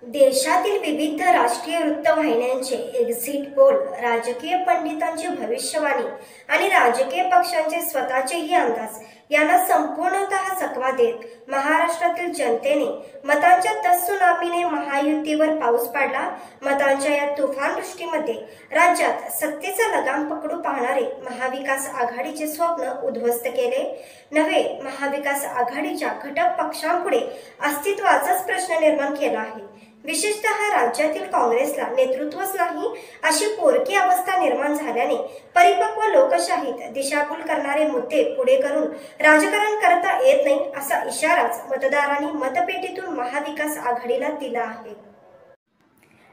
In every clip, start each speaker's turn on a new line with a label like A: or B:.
A: देशातील विविध राष्ट्रीय वृत्तवाहिन्यांचे एक्झिट पोल, राजकीय पंडितांची भविष्यवाणी आणि राजकीय पक्षांचे स्वतःचेही अंदाज यांना संपूर्णतः चकवा देत महाराष्ट्रातील जनतेने मतांच्या त्सुनामीने महायुतीवर पाऊस पाडला। मतांच्या या तुफान वृष्टीमध्ये राज्यात सत्तेचा लगाम पकडू पाहणारे महाविकास आघाडीचे स्वप्न उद्ध्वस्त केले। नवे महाविकास आघाडीच्या घटक पक्षांपुढे अस्तित्वाचाच प्रश्न निर्माण केला आहे। विशेषतः राज्यातील काँग्रेसला नेतृत्वच नाही अशी पोरकी अवस्था निर्माण झाल्याने परिपक्व लोकशाहीत दिशाभूल करणारे मुद्दे पुढे करून राजकारण करता येत नाही असा इशाराच मतदारांनी मतपेटीतून महाविकास आघाडीला दिला आहे।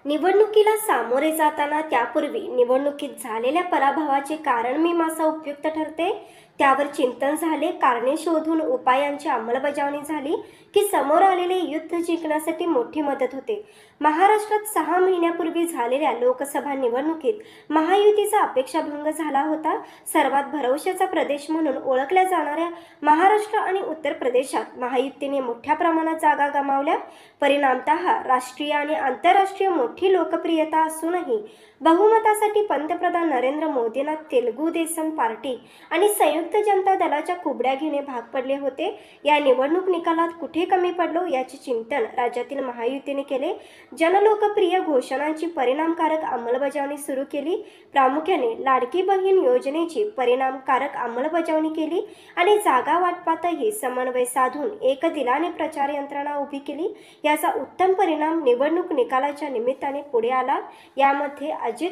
A: निवडणुकीला सामोरे जाताना त्यापूर्वी निवडणुकीत झालेल्या पराभवाचे कारण मीमांसा उपयुक्त ठरते। त्यावर चिंतन झाले, कारणे शोधून उपायांची अंमलबजावणी झाली की समोर आलेले युद्ध जिंकण्यासाठी मोठी मदत होते। महाराष्ट्रात 6 महिन्यापूर्वी झालेल्या लोकसभा निवडणुकीत महायुतीचा अपेक्षाभंग झाला होता। सर्वात भरवशाचा प्रदेश म्हणून ओळखल्या जाणाऱ्या महाराष्ट्र आणि उत्तर प्रदेशात महायुतीने मोठ्या प्रमाणात जागा गमावल्या। परिणामतः राष्ट्रीय आणि आंतरराष्ट्रीय मोठी लोकप्रियता असूनही बहुमतासाठी पंतप्रधान नरेंद्र मोदींना तेलुगू देसम पार्टी आणि संयुक्त जनता दलाच्या कुबड्या घेणे भाग पडले होते। या निवडणूक निकालात कुठे कमी पडलो याचे चिंतन राज्यातील महायुतीने केले। जनलोकप्रिय घोषणांची परिणामकारक अंमलबजावणी सुरू केली। प्रामुख्याने लाडकी बहीण योजनेची परिणामकारक अंमलबजावणी केली आणि जागा वाटपातही समन्वय साधून एक दिलाने प्रचार यंत्रणा उभी केली। याचा उत्तम परिणाम निवडणूक निकालाच्या निमित्ताने पुढे आला। यामध्ये अजित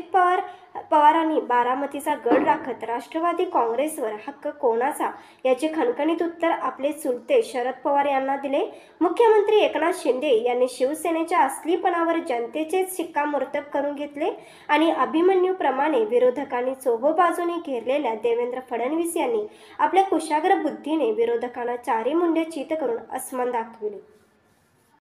A: पवारांनी बारामतीचा गड राखत राष्ट्रवादी काँग्रेसवर हक्क कोणाचा याचे खणखणीत उत्तर आपले चुलते शरद पवार यांना दिले। मुख्यमंत्री एकनाथ शिंदे यांनी शिवसेनेच्या असलीपणावर जनतेचेच शिक्कामोर्तब करून घेतले आणि अभिमन्यूप्रमाणे विरोधकांनी चोहोबाजूने घेरलेल्या देवेंद्र फडणवीस यांनी आपल्या कुशाग्र बुद्धीने विरोधकांना चारी मुंडे चित करून अस्मान दाखविले।